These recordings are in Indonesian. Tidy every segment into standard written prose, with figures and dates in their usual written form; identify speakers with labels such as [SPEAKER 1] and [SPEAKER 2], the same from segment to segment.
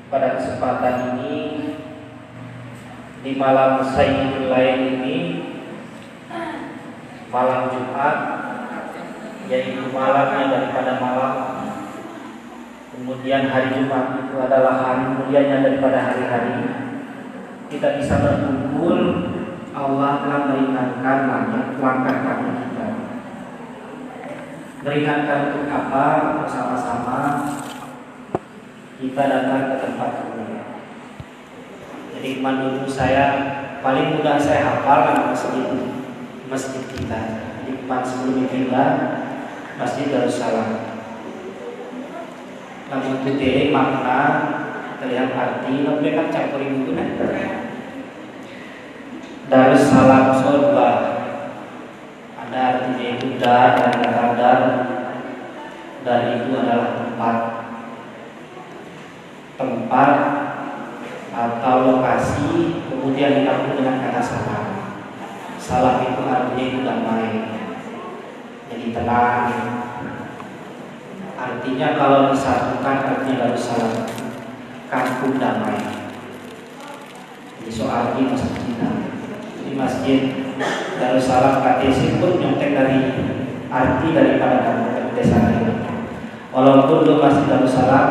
[SPEAKER 1] pada kesempatan ini di malam Sayyidul Lail ini, malam Jumat, yaitu malamnya daripada malam. Kemudian hari Jumat itu adalah hari mulianya daripada hari-hari. Kita bisa berkumpul, Allah telah meringankan langkah kaki kita. Meringankan untuk apa? Bersama-sama kita datang ke tempat ini. Jadi dulu saya paling mudah saya hafal kan masjid kita. Di depan sebelum kita Masjid Darussalam. Namun itu dari makna terlihat arti lebih kan campurin itu kan. Darussalam sorba ada artinya itu dar dan kadar. Dar itu adalah tempat atau lokasi, kemudian ditambah dengan kata salam. Salam itu artinya itu damai, jadi tenang. Artinya kalau disatukan artinya Darussalam, kampung damai. Jadi soal ini masjid kita, di Masjid Darussalam KTC pun nyontek dari arti daripada kampung desa ini. Walaupun di Masjid Darussalam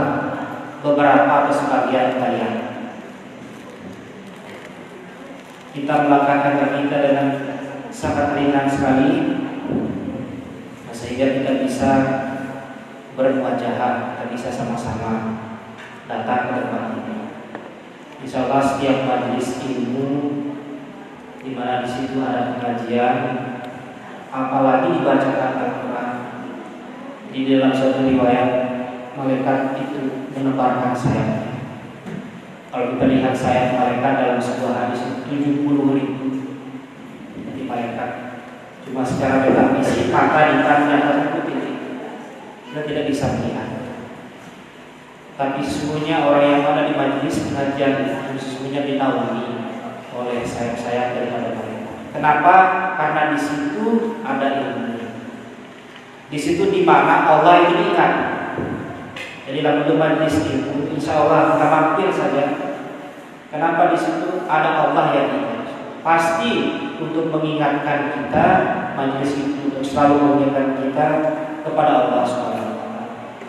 [SPEAKER 1] beberapa atau sebagian kalian kita melangkahkan kita dengan sangat ringan sekali, sehingga kita bisa bermuajahah, kita bisa sama-sama datang ke tempat ini. Insya Allah setiap majelis ilmu di mana di situ ada pengajian, apalagi dibacakan Al-Quran, di dalam suatu riwayat malaikat itu menebarkan sayap. Kalau kita lihat sayap malaikat dalam sebuah hadis 70.000 jadi malaikat. Cuma secara metafisik mata ditanya itu kita tidak bisa melihat. Tapi sesungguhnya orang yang ada di majelis pengajian itu sesungguhnya dinaungi oleh sayap-sayap daripada malaikat. Kenapa? Karena di situ ada ilmu. Di situ di mana Allah itu diingat. Jadi dalam majelis ilmu, insya Allah kita mampir saja. Kenapa di situ ada Allah yang diingat? Pasti untuk mengingatkan kita, majelis itu untuk selalu mengingatkan kita kepada Allah SWT,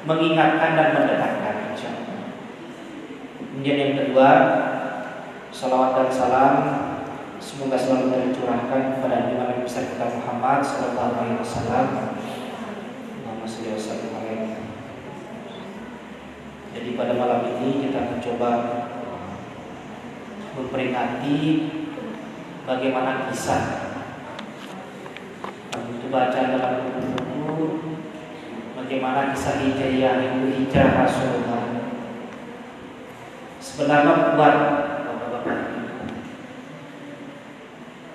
[SPEAKER 1] mengingatkan dan mendekatkan. Kemudian yang kedua, salawat dan salam semoga selalu tercurahkan kepada Nabi besar kita Muhammad SAW. Jadi pada malam ini kita mencoba memperingati bagaimana kisah itu baca dalam buku bagaimana kisah hijrah Rasulullah. Sebenarnya kuat Bapak-bapak.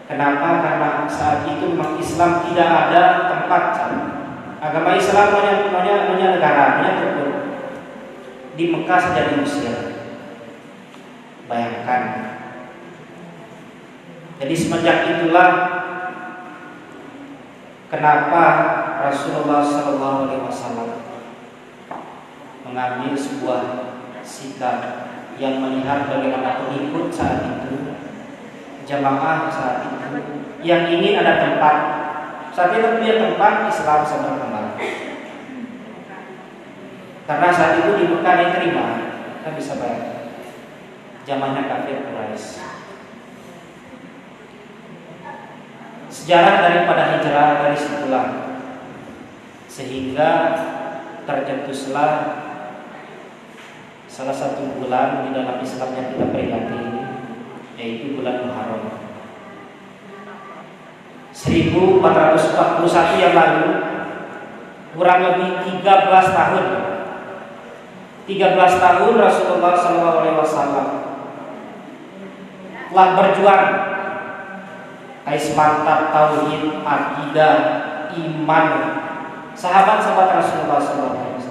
[SPEAKER 1] Kenapa? Karena saat itu memang Islam tidak ada tempat. Agama Islam hanya negaranya di Mekah saja di Mesir. Bayangkan. Jadi semenjak itulah kenapa Rasulullah SAW mengambil sebuah sikap yang melihat bagaimana pengikut saat itu, jamaah saat itu, yang ingin ada tempat. Saat itu punya tempat Islam sedang berkembang. Karena saat itu di Mekah diterima, kita bisa bayangkan zamannya kafir Quraisy. Sejarah daripada hijrah dari situlah sehingga tercetuslah salah satu bulan di dalam Islam yang kita peringati ini, yaitu bulan Muharram. 1441 yang lalu, kurang lebih 13 tahun Rasulullah SAW telah berjuang ais mantap tauhid, akidah, iman sahabat-sahabat Rasulullah SAW.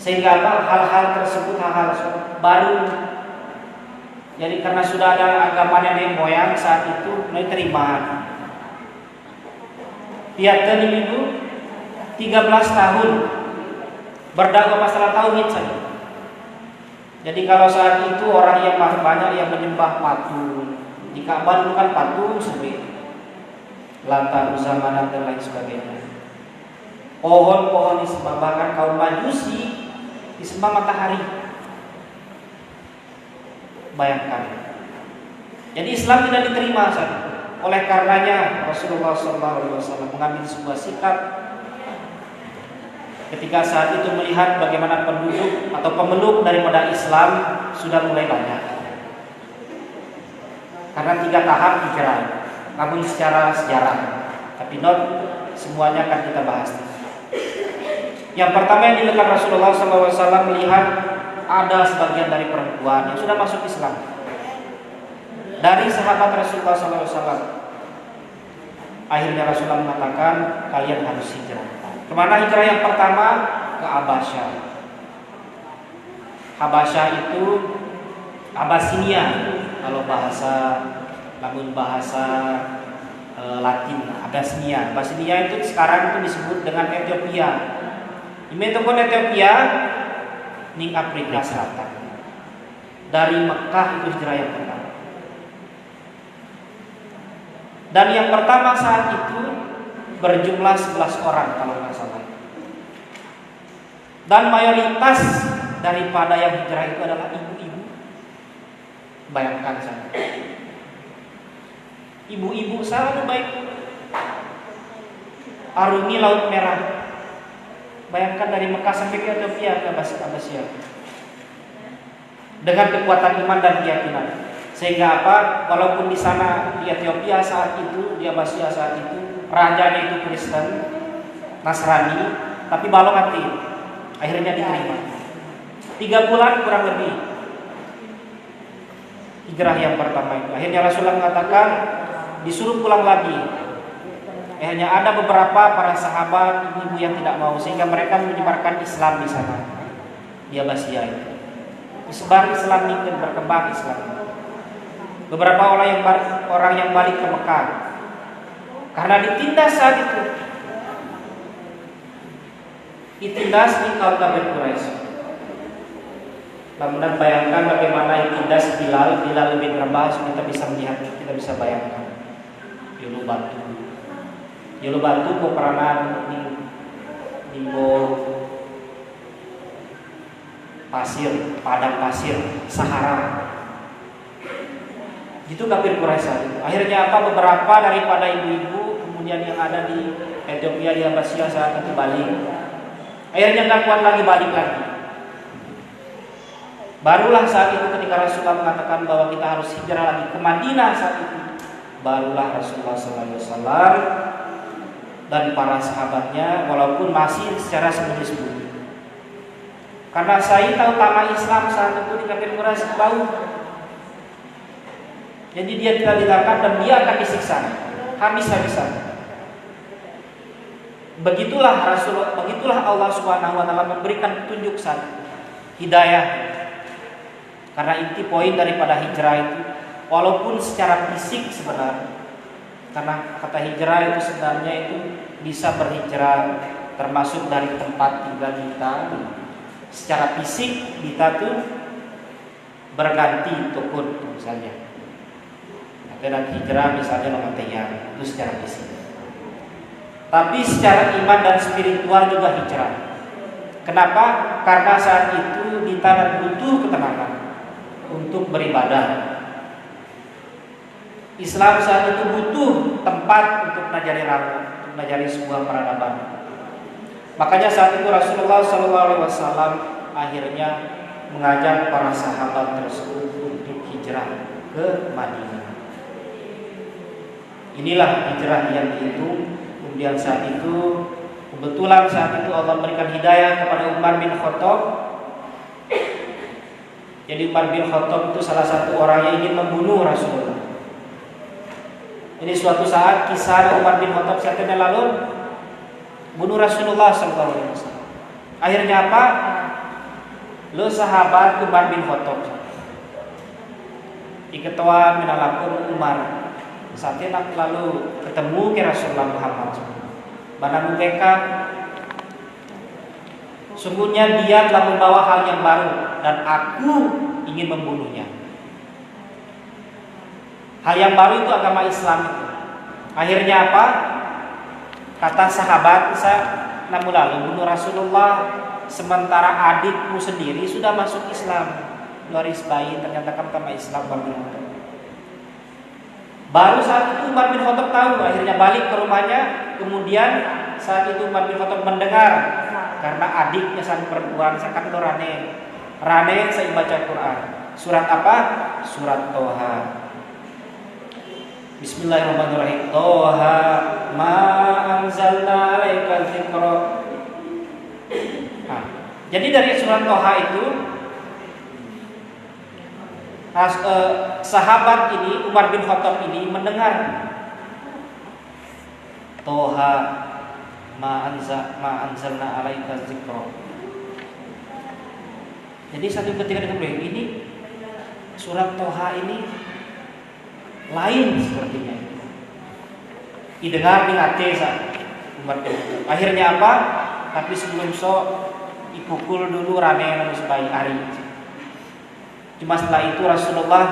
[SPEAKER 1] Sehingga hal-hal tersebut hal-hal baru. Jadi karena sudah ada agama nenek moyang saat itu mulai terima. Tiap itu 13 tahun berdakwah masalah tauhid saja. Jadi kalau saat itu orang yang banyak yang menyembah patung, di Ka'bah itu kan patung sendiri, Lata, Uzza, Manat dan lain sebagainya. Pohon-pohon disembah, bahkan kaum Majusi disembah matahari. Bayangkan. Jadi Islam tidak diterima saat itu. Oleh karenanya Rasulullah SAW mengambil sebuah sikap ketika saat itu melihat bagaimana penduduk atau pemeluk daripada Islam sudah mulai banyak. Karena 3 tahap hijrah, namun secara sejarah, tapi not semuanya akan kita bahas. Yang pertama yang dilakukan Rasulullah SAW melihat ada sebagian dari perempuan yang sudah masuk Islam. Dari sahabat Rasulullah SAW, akhirnya Rasulullah mengatakan kalian harus hijrah. Kemana hijrah yang pertama? Ke Abasyah. Abasyah itu Abasinia kalau namun bahasa Latin Abasinia. Abasinia itu sekarang itu disebut dengan Ethiopia. Ini pun Ethiopia ning Afrika Selatan. Dari Mekah itu hijrah yang pertama. Dan yang pertama saat itu berjumlah 11 orang kalau nggak salah. Dan mayoritas daripada yang hijrah itu adalah ibu-ibu. Bayangkan saja. Ibu-ibu selalu baik. Arungi Laut Merah. Bayangkan dari Mekah sampai ke Ethiopia ke Abasyah. Dengan kekuatan iman dan keyakinan. Sehingga apa? Walaupun di sana di Ethiopia saat itu, di Abasyah saat itu, rajanya itu Kristen, Nasrani, tapi balong hati. Akhirnya diterima. 3 bulan kurang lebih hijrah yang pertama itu. Akhirnya Rasulullah mengatakan disuruh pulang lagi. Hanya ada beberapa para sahabat ibu-ibu yang tidak mau, sehingga mereka menyebarkan Islam di sana, di Abasyah itu. Disebar Islam ini dan berkembang Islam. Beberapa orang yang balik ke Mekah karena ditindas saat itu. Ditindas di kaum kafir Quraisy. Namun bayangkan bagaimana ditindas Bilal bin Rabah, kita bisa melihat, kita bisa bayangkan. Yulu batu peperangan di pasir, padang pasir, Sahara. Itu kafir Quraisy. Akhirnya apa? Beberapa daripada ibu-ibu kemudian yang ada di Ethiopia, di Abasyah saat itu balik. Akhirnya nggak kuat lagi, balik lagi. Barulah saat itu ketika Rasulullah mengatakan bahwa kita harus hijrah lagi ke Madinah saat itu. Barulah Rasulullah SAW dan para sahabatnya, walaupun masih secara sembunyi-sembunyi. Karena saya tahu tamak Islam saat itu di kafir Quraisy bau. Jadi dia tidak ditangkap dan dia akan disiksa habis-habisan. Begitulah Allah Subhanahu wa taala memberikan petunjuk saat hidayah. Karena inti poin daripada hijrah itu, walaupun secara fisik sebenarnya, karena kata hijrah itu sebenarnya itu bisa berhijrah termasuk dari tempat tinggal kita. Secara fisik kita tuh berganti tukun misalnya. Dan hijrah misalnya memantian itu secara fisik. Tapi secara iman dan spiritual juga hijrah. Kenapa? Karena saat itu kita butuh ketenangan untuk beribadah. Islam saat itu butuh tempat untuk mengajari sebuah peradaban. Makanya saat itu Rasulullah SAW akhirnya mengajak para sahabat tersebut untuk hijrah ke Madinah. Inilah hijrah yang dihitung. Kemudian saat itu kebetulan saat itu Allah memberikan hidayah kepada Umar bin Khattab. Jadi Umar bin Khattab itu salah satu orang yang ingin membunuh Rasulullah. Ini suatu saat kisah Umar bin Khattab saat ini lalu bunuh Rasulullah SAW. Akhirnya apa? Lo sahabat Umar bin Khattab. Iketua minalakum Umar. Saatnya lalu ketemu ke Rasulullah Muhammad. Bana mereka Sungguhnya dia telah membawa hal yang baru dan aku ingin membunuhnya. Hal yang baru itu agama Islam itu. Akhirnya apa? Kata sahabat, namun lalu bunuh Rasulullah sementara adikmu sendiri sudah masuk Islam. Garis bayi, ternyata kan agama Islam baru saat itu Umar bin Khattab tahu, akhirnya balik ke rumahnya. Kemudian saat itu Umar bin Khattab mendengar, karena adiknya sang perempuan sangat Rane saya baca Quran. Surat apa? Surat Toha. Bismillahirrahmanirrahim. Toha ma anzalna alaika dzikra. Jadi dari surat Toha itu sahabat ini, Umar bin Khattab ini mendengar Toha ma anzalna alaika dzikra. Jadi satu ketika dia bilang, ini surat Toha ini lain sepertinya. Didengar di hati Umar bin Khattab. Akhirnya apa? Tapi sebelum dipukul dulu Rane nang sebaik hari. Cuma setelah itu Rasulullah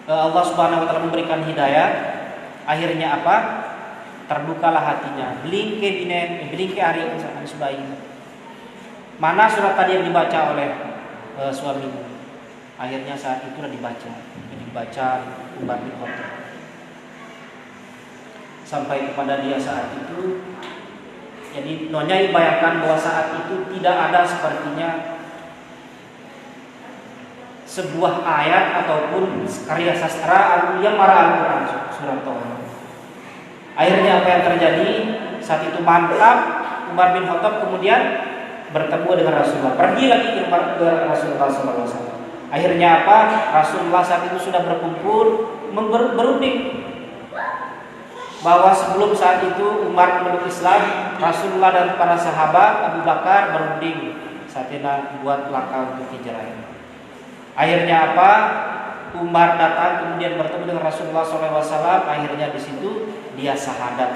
[SPEAKER 1] Allah Subhanahu wa taala memberikan hidayah. Akhirnya apa? Terbukalah hatinya. Belingke hari sebaik. Mana surat tadi yang dibaca oleh suamimu? Akhirnya saat itu dibaca Umar bin Khattab. Sampai kepada dia saat itu. Jadi Nyonya bayangkan bahwa saat itu tidak ada sepertinya sebuah ayat ataupun karya sastra yang marah Al-Quran surat Toha. Akhirnya apa yang terjadi? Saat itu mantap Umar bin Khattab kemudian bertemu dengan Rasulullah. Pergi lagi ke Rasulullah SAW. Akhirnya apa? Rasulullah saat itu sudah berkumpul berunding bahwa sebelum saat itu Umar memeluk Islam, Rasulullah dan para sahabat Abu Bakar berunding saat ini buat langkah untuk hijrah. Akhirnya apa? Umar datang kemudian bertemu dengan Rasulullah SAW. Akhirnya di situ dia syahadat.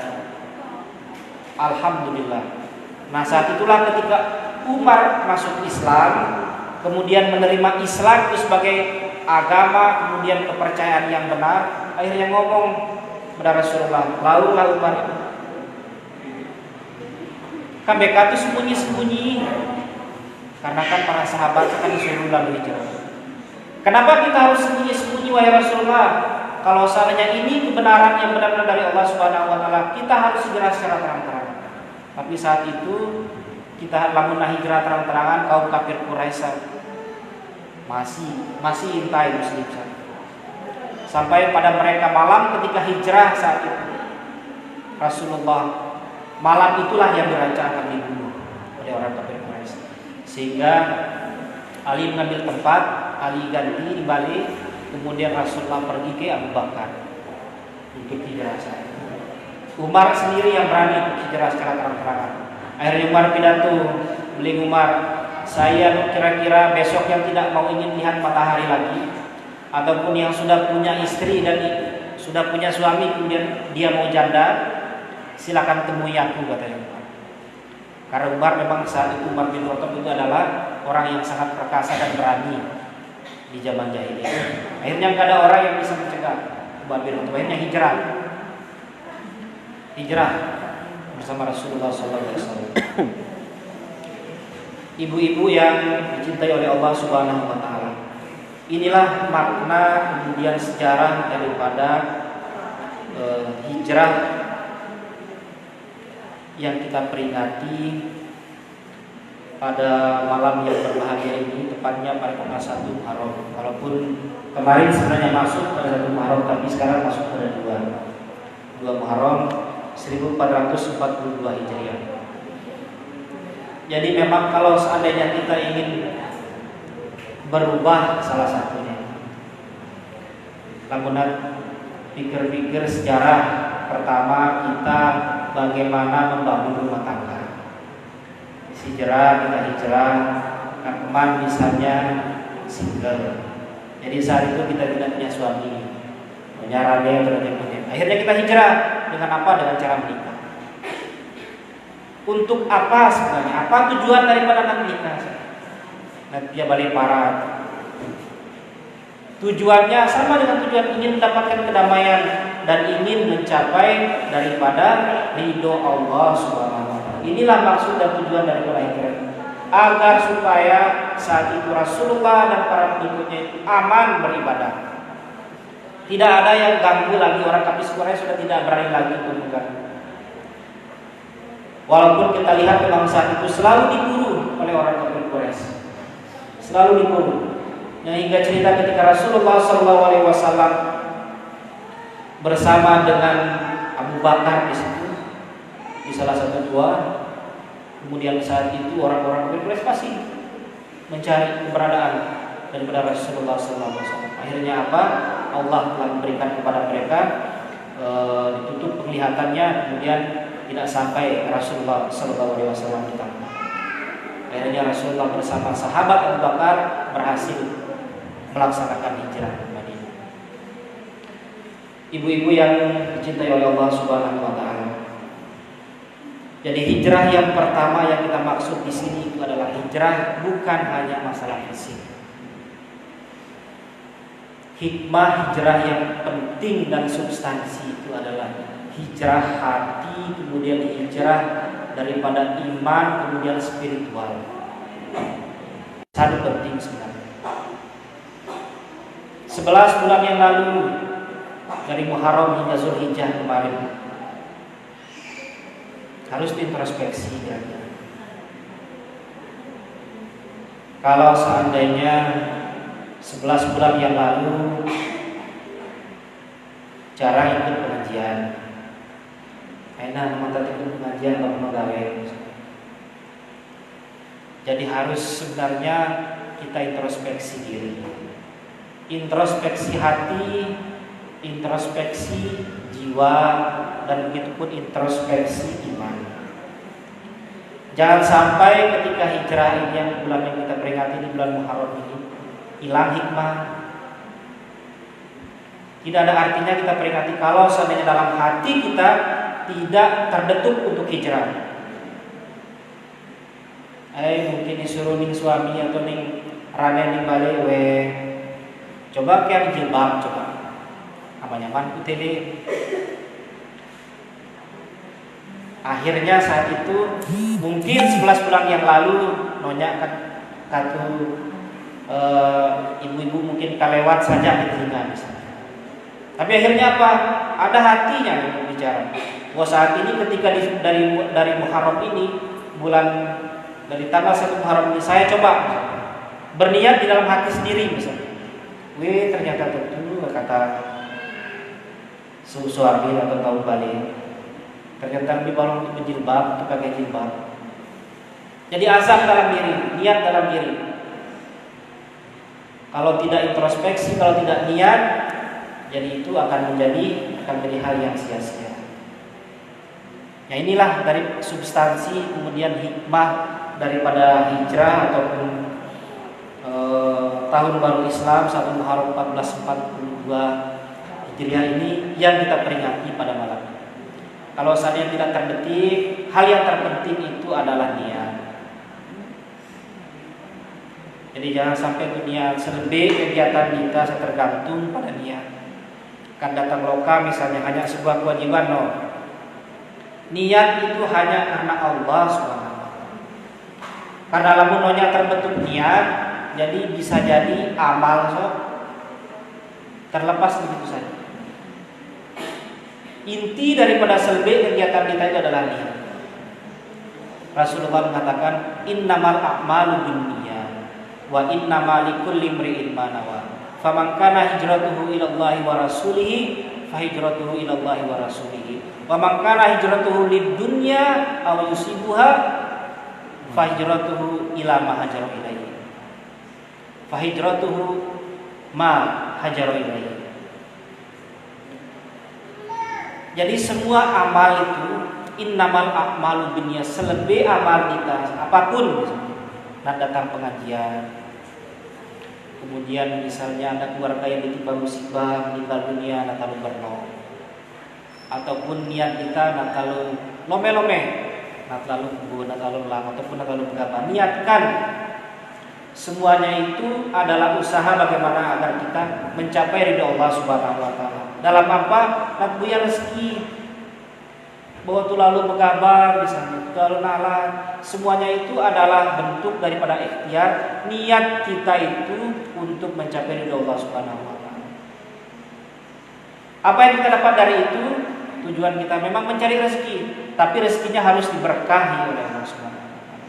[SPEAKER 1] Alhamdulillah. Nah saat itulah ketika Umar masuk Islam, kemudian menerima Islam itu sebagai agama, kemudian kepercayaan yang benar. Akhirnya ngomong kepada Rasulullah, laulah Umar itu. Kan mereka itu sembunyi-sembunyi, karena kan para sahabat akan disuruh lalu hijrah. Kenapa kita harus sembunyi-sembunyi wahai Rasulullah? Kalau seandainya ini kebenaran yang benar-benar dari Allah Subhanahu wa taala, kita harus segera secara terang-terang. Tapi saat itu kita lamun hijrah terang-terangan, kaum kafir Quraisy masih intai muslim. Sampai pada mereka malam ketika hijrah saat itu Rasulullah malam itulah yang dirancang akan dibunuh oleh orang kafir Quraisy. Sehingga Ali mengambil tempat, Ali ganti di balik, kemudian Rasulullah pergi ke Abu Bakar untuk hijrah saat itu. Umar sendiri yang berani untuk hijrah secara terang-terangan. Akhirnya Umar pidato, beli Umar, saya kira-kira besok yang tidak mau ingin lihat matahari lagi, ataupun yang sudah punya istri dan sudah punya suami kemudian dia mau janda, silakan temui aku, katanya. Karena Umar memang saat itu Umar bin Khattab itu adalah orang yang sangat perkasa dan berani di zaman jahiliyah. Akhirnya nggak ada orang yang bisa mencegah Umar bin Khattab. Akhirnya hijrah bersama Rasulullah SAW. Ibu-ibu yang dicintai oleh Allah Subhanahu wa taala. Inilah makna kemudian sejarah daripada hijrah yang kita peringati pada malam yang berbahagia ini, tepatnya pada tanggal 1 Muharram. Walaupun kemarin sebenarnya masuk pada 1 Muharram, tapi sekarang masuk pada 2 Muharram 1442 Hijriah. Jadi memang kalau seandainya kita ingin berubah salah satunya, namun pikir-pikir sejarah pertama kita bagaimana membangun rumah tangga. Kita hijrah, teman misalnya single. Jadi saat itu kita tidak punya suami, punya dia. Akhirnya kita hijrah dengan apa? Dengan cara menikah. Untuk apa sebenarnya? Apa tujuan daripada nak nikah? Nanti dia balik parah. Tujuannya sama dengan tujuan ingin mendapatkan kedamaian dan ingin mencapai daripada ridho Allah Subhanahu wa taala. Inilah maksud dan tujuan daripada hijrah. Agar supaya saat itu Rasulullah dan para pengikutnya itu aman beribadah. Tidak ada yang ganggu lagi, orang kafir Quraisy sudah tidak berani lagi untuk mengganggu. Walaupun kita lihat memang saat itu selalu diburu oleh orang kafir Quraisy. Selalu diburu. Yang hingga cerita ketika Rasulullah SAW bersama dengan Abu Bakar di situ di salah satu gua, kemudian saat itu orang-orang Quraisy masih mencari keberadaan daripada Rasulullah SAW. Akhirnya apa? Allah telah memberikan kepada mereka ditutup penglihatannya, kemudian tidak sampai Rasulullah SAW ditangkap. Akhirnya Rasulullah bersama sahabat Abu Bakar berhasil melaksanakan hijrah ke Madinah. Ibu-ibu yang dicintai oleh Allah Subhanahu wa taala. Jadi hijrah yang pertama yang kita maksud di sini itu adalah hijrah bukan hanya masalah fisik. Hikmah hijrah yang penting dan substansi itu adalah hijrah hati, kemudian hijrah daripada iman, kemudian spiritual. Sangat penting sebenarnya. 11 bulan yang lalu dari Muharram hingga Zulhijjah kemarin harus diintrospeksi kira-kira. Kalau seandainya 11 bulan yang lalu jarang ikut pengajian, enak mata ikut pengajian bapak pegawai. Jadi harus sebenarnya kita introspeksi diri. Introspeksi hati, introspeksi jiwa, dan begitu pun introspeksi iman. Jangan sampai ketika hijrah ini yang bulan yang kita peringati di bulan Muharram ini hilang hikmah. Tidak ada artinya kita peringati kalau seandainya dalam hati kita tidak terdetuk untuk hijrah. Mungkin disuruh ning suami atau ning rane ning balik we. Coba kayak jilbab coba. Apa nyaman UTD. Akhirnya saat itu mungkin 11 bulan yang lalu nonya katu ibu-ibu mungkin kalewat saja di telinga misalnya. Tapi akhirnya apa? Ada hatinya yang berbicara. Wah saat ini ketika dari Muharram ini bulan dari tanggal 1 Muharram ini saya coba berniat di dalam hati sendiri misalnya. Wih ternyata betul kata suami atau tahu balik. Ternyata di balong untuk berjilbab, untuk pakai jilbab. Jadi azam dalam diri, niat dalam diri. Kalau tidak introspeksi, kalau tidak niat, jadi itu akan menjadi hal yang sia-sia. Ya inilah dari substansi kemudian hikmah daripada hijrah ataupun tahun baru Islam 1 Muharram 1442 Hijriah ini yang kita peringati pada malam ini. Kalau seandainya tidak terdetik, hal yang terpenting itu adalah niat. Jadi jangan sampai dunia selebih kegiatan kita tergantung pada niat. Kan datang loka misalnya hanya sebuah kewajiban no. Niat itu hanya karena Allah SWT. Karena lamun nonya terbentuk niat, jadi bisa jadi amal terlepas begitu saja. Inti daripada selebih kegiatan kita itu adalah niat. Rasulullah mengatakan innamal a'malu binniyat wa innamal likulli imri'in ma nawa. Faman kana hijratuhu ila Allahi wa rasulihi fa hijratuhu ila Allahi wa rasulihi. Wa man kana hijratuhu lid-dunya aw yusibuha fa hijratuhu ila ma hajara ilaihi. Fa hijratuhu ma hajara ilaihi. Jadi semua amal itu innamal a'malu binniyat, selebih amal kita apapun misalnya, nak datang pengajian, kemudian misalnya ada keluarga yang ditimpa musibah meninggal dunia nak kalau berno, ataupun niat kita nak kalau lome-lome nak terlalu kebun, nak terlalu lama ataupun nak terlalu bergabar. Niatkan semuanya itu adalah usaha bagaimana agar kita mencapai ridha Allah Subhanahu wa taala. Dalam apa? Nak buya rezeki. Bahwa tu lalu bergabar misalnya, lalu nalar, semuanya itu adalah bentuk daripada ikhtiar niat kita itu untuk mencapai ridha Allah Subhanahu wa taala. Apa yang kita dapat dari itu? Tujuan kita memang mencari rezeki, tapi rezekinya harus diberkahi oleh Allah Subhanahu wa taala.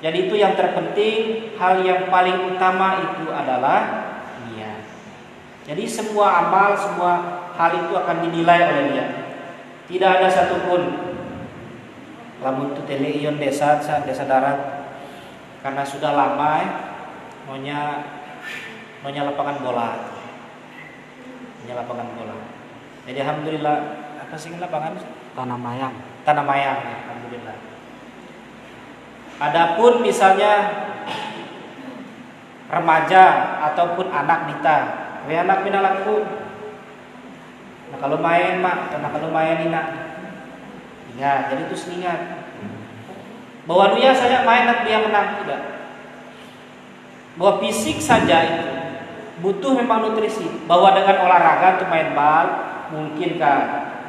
[SPEAKER 1] Jadi itu yang terpenting, hal yang paling utama itu adalah niat. Jadi semua amal, semua hal itu akan dinilai oleh niat. Tidak ada satupun lamun tu teleion desa darat karena sudah lama maunya lapangan bola. Lapangan bola. Jadi alhamdulillah apa sih lapangan?
[SPEAKER 2] Tanah Mayang.
[SPEAKER 1] Tanah Mayang, alhamdulillah. Adapun misalnya remaja ataupun anak nita, anak pinalaku. Nah kalau main mak, karena kalau main ingat, jadi terus ingat. Bahwa dia saya main nak dia menang tidak. Bahwa fisik saja itu butuh memang nutrisi. Bahwa dengan olahraga untuk main bal, mungkinkah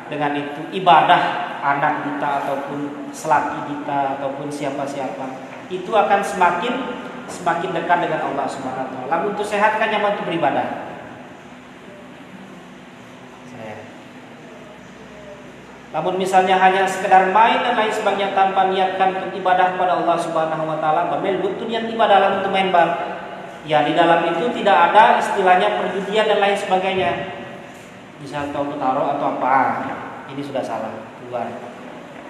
[SPEAKER 1] dengan itu ibadah anak kita ataupun selaki kita ataupun siapa-siapa itu akan semakin dekat dengan Allah Subhanahu wa taala. Lamun untuk sehat kan nyaman untuk beribadah. Namun misalnya hanya sekedar main dan lain sebagainya tanpa niatkan untuk ibadah kepada Allah Subhanahu wa taala, bagaimana butuh niat ibadah untuk main bal. Ya di dalam itu tidak ada istilahnya perjudian dan lain sebagainya. Misal tahu taruh atau apa. Ini sudah salah, keluar.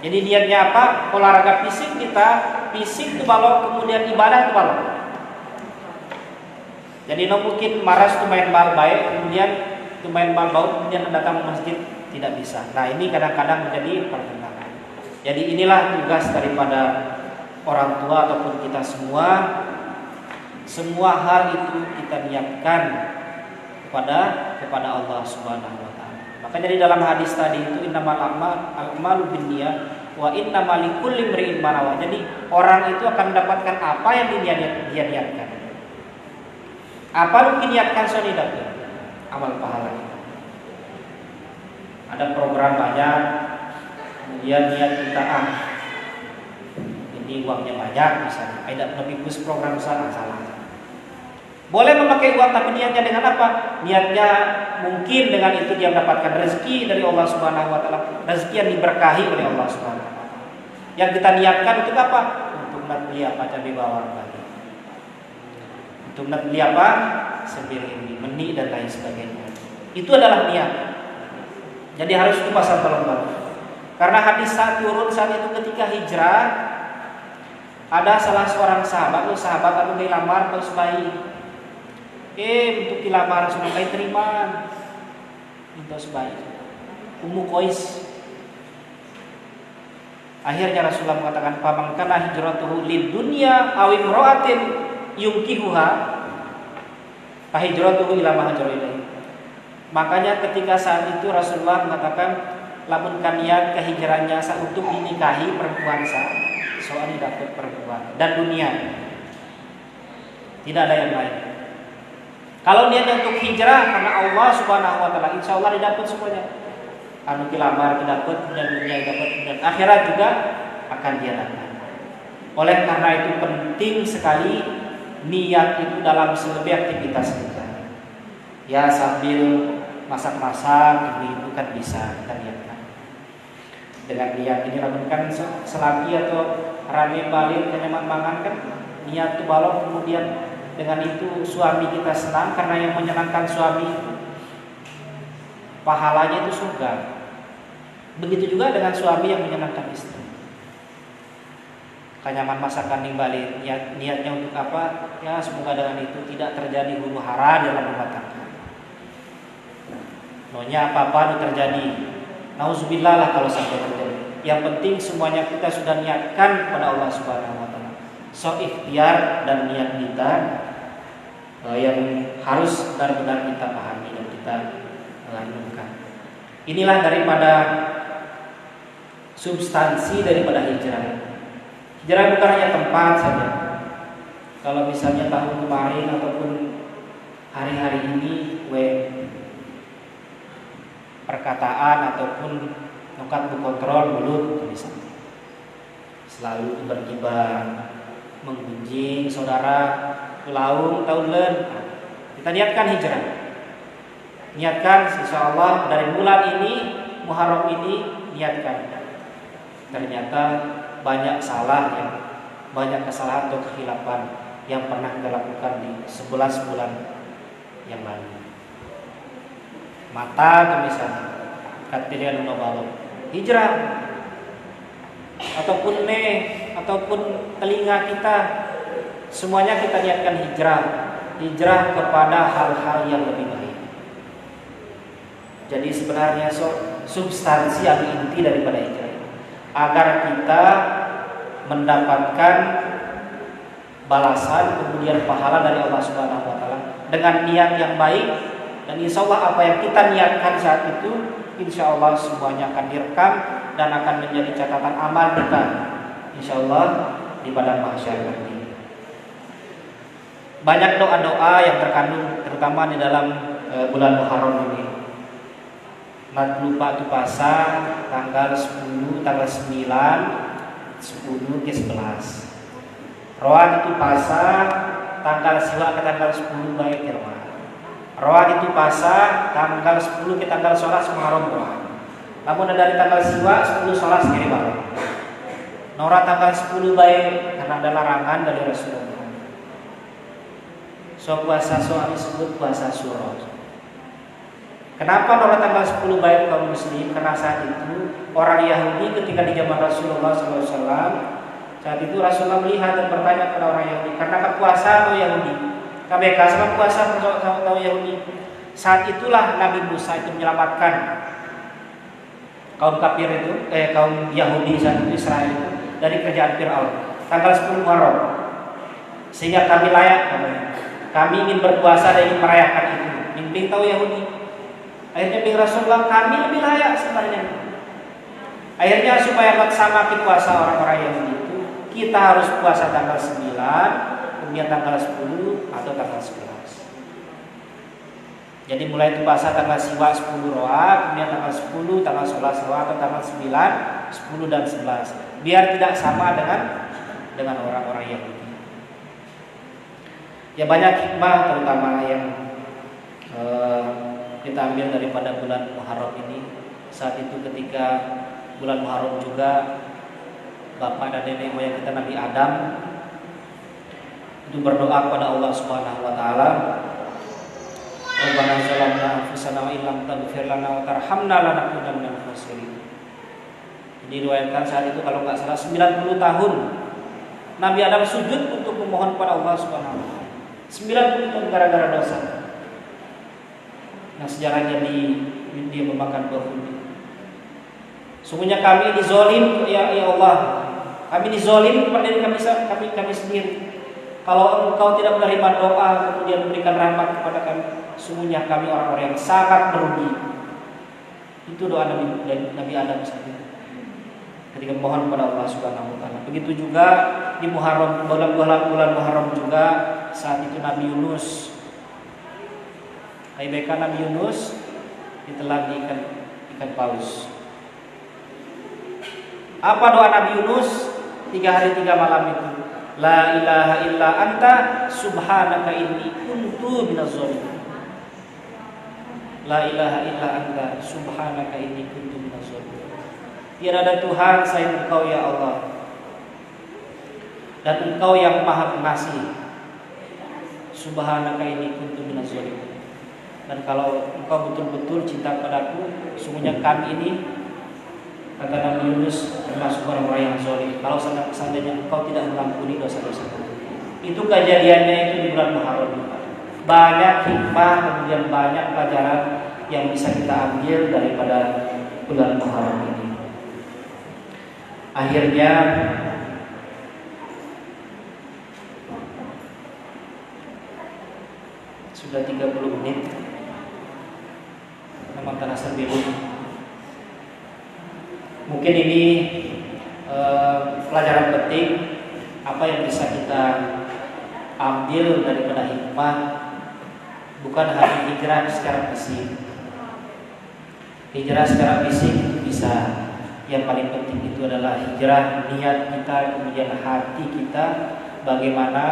[SPEAKER 1] Jadi niatnya apa? Olahraga fisik kita, fisik itu balok, kemudian ibadah itu balok. Jadi mungkin maras itu main bal baik, kemudian itu main bal bau, kemudian datang ke masjid. Tidak bisa. Nah ini kadang-kadang menjadi pertentangan. Jadi inilah tugas daripada orang tua ataupun kita semua. Semua hal itu kita niatkan kepada Allah Subhanahu wa taala. Maka jadi dalam hadis tadi itu innamal a'malu binniyat wa innamal likulli imri'in ma nawa. Jadi orang itu akan mendapatkan apa yang dia niatkan. Apa yang diniatkan so dapat amal pahala. Ada program banyak, kemudian niat kita ini uangnya banyak misalnya, tidak lebih program salah. Boleh memakai uang tapi niatnya dengan apa? Niatnya mungkin dengan itu dia mendapatkan rezeki dari Allah Subhanahu wa taala, rezeki yang diberkahi oleh Allah Subhanahu wa taala. Yang kita niatkan untuk apa? Untuk nak beli apa cabai bawang lagi. Untuk nak beli apa? Sepiring meni dan lain sebagainya. Itu adalah niat. Jadi harus itu pasal pelembab. Karena hadis saat turun saat itu ketika hijrah, ada salah seorang sahabat atau dilamar terus bayi. Untuk dilamar sudah bayi terima. Minta sebaik. Ummu Qais. Akhirnya Rasulullah mengatakan, "Pamangkana hijratuhu lid dunya aw imra'atin yumkihuha, fa hijratuhu ila ma hajara ilaihi." Makanya ketika saat itu Rasulullah mengatakan lamun kaniat kehijrannya untuk dinikahi perempuan soal dapat perempuan dan dunia. Tidak ada yang lain. Kalau niatnya untuk hijrah karena Allah Subhanahu wa taala, insya Allah didapat semuanya. Anu dilamar didapat dan dunia didapat dan akhirat juga akan dia dapat. Oleh karena itu penting sekali niat itu dalam setiap aktivitas kita. Ya sambil masak-masak itu kan bisa kita niatkan. Dengan niat ini kan selagi atau rame balik kenyaman mangan kan niat itu balok kemudian dengan itu suami kita senang karena yang menyenangkan suami pahalanya itu surga. Begitu juga dengan suami yang menyenangkan istri. Kenyaman masakan ning balik niatnya untuk apa? Ya semoga dengan itu tidak terjadi huru hara dalam rumah tangga. Nonya apa-apa itu terjadi. Nauzubillah lah kalau sampai terjadi. Yang penting semuanya kita sudah niatkan kepada Allah Subhanahu wa taala. So ikhtiar dan niat kita yang harus benar-benar kita pahami dan kita renungkan. Inilah daripada substansi daripada hijrah. Hijrah bukan hanya tempat saja. Kalau misalnya tahun kemarin ataupun hari-hari ini perkataan ataupun nukat kontrol mulut misalnya selalu berkibar menggunjing saudara laung tahun lain, kita niatkan hijrah, niatkan insyaallah dari bulan ini Muharram ini niatkan. Ternyata banyak banyak kesalahan atau kekhilafan yang pernah kita lakukan di 11 bulan yang lalu. Mata misalnya katirian nobalo hijrah ataupun ataupun telinga kita semuanya kita niatkan hijrah kepada hal-hal yang lebih baik. Jadi sebenarnya substansi yang inti daripada hijrah agar kita mendapatkan balasan kemudian pahala dari Allah Subhanahu wa taala dengan niat yang baik, dan insya Allah apa yang kita niatkan saat itu insya Allah semuanya akan direkam dan akan menjadi catatan amal kita insya Allah di padang mahsyar nanti. Banyak doa-doa yang terkandung terutama di dalam bulan Muharram ini. Nggak lupa itu puasa tanggal 10, tanggal 9, 10 ke 11. Roan itu puasa tanggal siwa ke tanggal 10 baik firman. Roan itu puasa tanggal 10 ke tanggal 11 Muharram Roan. Namun dari tanggal siwa 10 sholat sekali balik. Nora tanggal 10 baik karena ada larangan dari Rasulullah. So puasa disebut puasa surah. Kenapa Nora tanggal 10 baik kaum muslim? Karena saat itu orang Yahudi ketika di zaman Rasulullah SAW, saat itu Rasulullah melihat dan bertanya kepada orang Yahudi, karena puasa atau Yahudi? KBK sama puasa atau Yahudi? Saat itulah Nabi Musa itu menyelamatkan kaum kafir itu, kaum Yahudi saat itu Israel itu dari kerjaan Fir'aun. Tanggal 10 Muharram. Sehingga kami layak katanya. Kami ingin berpuasa dan ingin merayakan itu. Mimpi tahu Yahudi. Akhirnya bin Rasulullah kami lebih layak sebenarnya. Akhirnya supaya sama puasa orang-orang Yahudi itu, kita harus puasa tanggal 9, kemudian tanggal 10 atau tanggal 11. Jadi mulai itu puasa tanggal siwa 10 roa, kemudian tanggal 10, tanggal 11 roa atau tanggal 9, 10 dan 11. Biar tidak sama dengan orang-orang Yahudi. Ya banyak hikmah terutama yang kita ambil daripada bulan Muharram ini. Saat itu ketika bulan Muharram juga bapak dan nenek moyang kita Nabi Adam itu berdoa kepada Allah Subhanahu wa taala, Rabbana zalamna anfusana wa illam taghfir lana wa tarhamna lanakunanna minal khasirin. Diriwayatkan saat itu kalau enggak salah 90 tahun Nabi Adam sujud untuk memohon kepada Allah Subhanahu wa taala. 90 tahun gara-gara dosa. Nah sejarahnya dia memakan buah budi. Sungguhnya kami dizolim ya Allah. Kami dizolim kepada diri kami sendiri. Kalau Engkau tidak menerima doa kemudian memberikan rahmat kepada kami, sungguhnya kami orang-orang yang sangat merugi. Itu doa Nabi Adam saat itu. Ketika mohon kepada Allah Subhanahu wa taala. Begitu juga di Muharram, bulan Muharram juga saat itu Nabi Yunus. IBK Nabi Yunus ditelan di ikan paus. Apa doa Nabi Yunus 3 hari 3 malam itu? La ilaha illa anta subhanaka inni kuntu minaz zalimin. La ilaha illa anta subhanaka inni kuntu minaz zalimin. Tiada ada Tuhan selain Engkau ya Allah, dan Engkau yang Maha Pengasih. Subhanaka inni kuntu minaz zalimin. Dan kalau Engkau betul-betul cinta padaku, sungguhnya kami ini, kata Nabi Yunus, termasuk orang-orang yang zalim. Kalau seandainya Engkau tidak mengampuni dosa-dosa kami. Itu kejadiannya itu di bulan Muharram. Banyak hikmah, kemudian banyak pelajaran yang bisa kita ambil daripada bulan Muharram ini. Akhirnya sudah 30 menit. Memang terasa bingung. Mungkin Mungkin ini pelajaran penting apa yang bisa kita ambil daripada hikmah, bukan hanya hijrah secara fisik. Hijrah secara fisik itu bisa, yang paling penting itu adalah hijrah niat kita, kemudian hati kita, bagaimana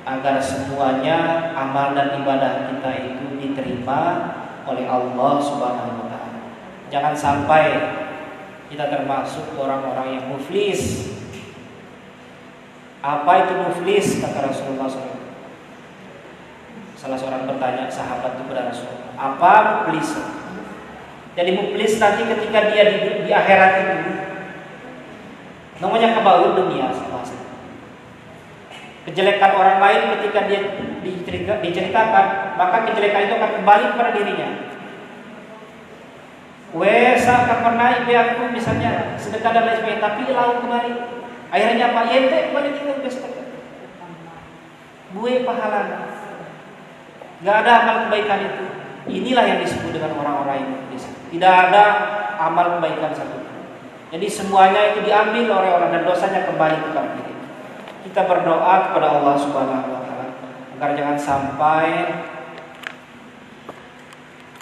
[SPEAKER 1] agar semuanya amal dan ibadah kita itu diterima oleh Allah Subhanahu wa taala. Jangan sampai kita termasuk orang-orang yang muflis. Apa itu muflis? Kata Rasulullah SAW. Salah seorang bertanya sahabat itu kepada Rasulullah, apa muflis? Jadi muflis nanti ketika dia di akhirat itu namanya kebaut dunia. Kejelekan orang lain ketika dia diceritakan, maka kejelekan itu akan kembali kepada dirinya. Wesa akan pernah ibu aku misalnya sedekah dan lain sebagainya, tapi lalu kembali. Akhirnya apa? Ente kembali tinggal bersedekah. Bue pahala. Gak ada amal kebaikan itu. Inilah yang disebut dengan orang-orang yang muflis. Tidak ada amal kebaikan satu. Jadi semuanya itu diambil oleh orang dan dosanya kembali kepada diri. Kita berdoa kepada Allah Subhanahu wa taala agar jangan sampai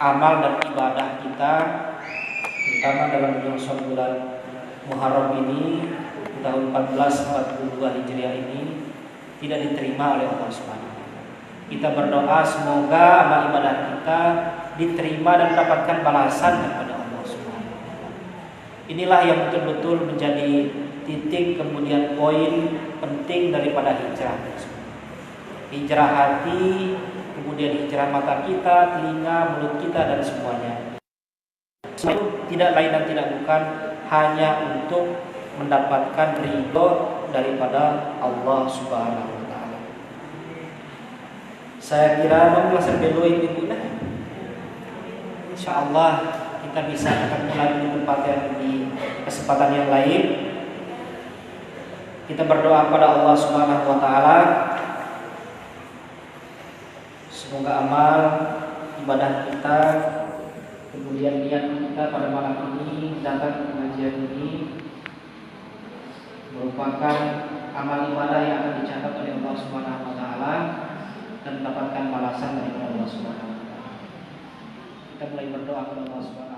[SPEAKER 1] amal dan ibadah kita, terutama dalam bulan Muharram ini di tahun 1442 Hijriah ini, tidak diterima oleh Allah Subhanahu wa taala. Kita berdoa semoga amal ibadah kita diterima dan mendapatkan balasan daripada Allah Subhanahu wa taala. Inilah yang betul-betul menjadi titik kemudian poin penting daripada hijrah. Hijrah hati, kemudian hijrah mata kita, telinga, mulut kita dan semuanya. Itu tidak lain dan tidak bukan hanya untuk mendapatkan ridho daripada Allah Subhanahu wa taala. Saya kira nomor berbeda ibu nah. Insyaallah kita bisa ketemu lagi di tempat yang di kesempatan yang lain. Kita berdoa kepada Allah Subhanahu wa taala semoga amal ibadah kita, kemudian niat kita pada malam ini datang ke pengajian ini merupakan amal ibadah yang akan dicatat oleh Allah Subhanahu wa taala dan mendapatkan balasan dari Allah Subhanahu wa taala. Kita mulai berdoa kepada Allah Subhanahu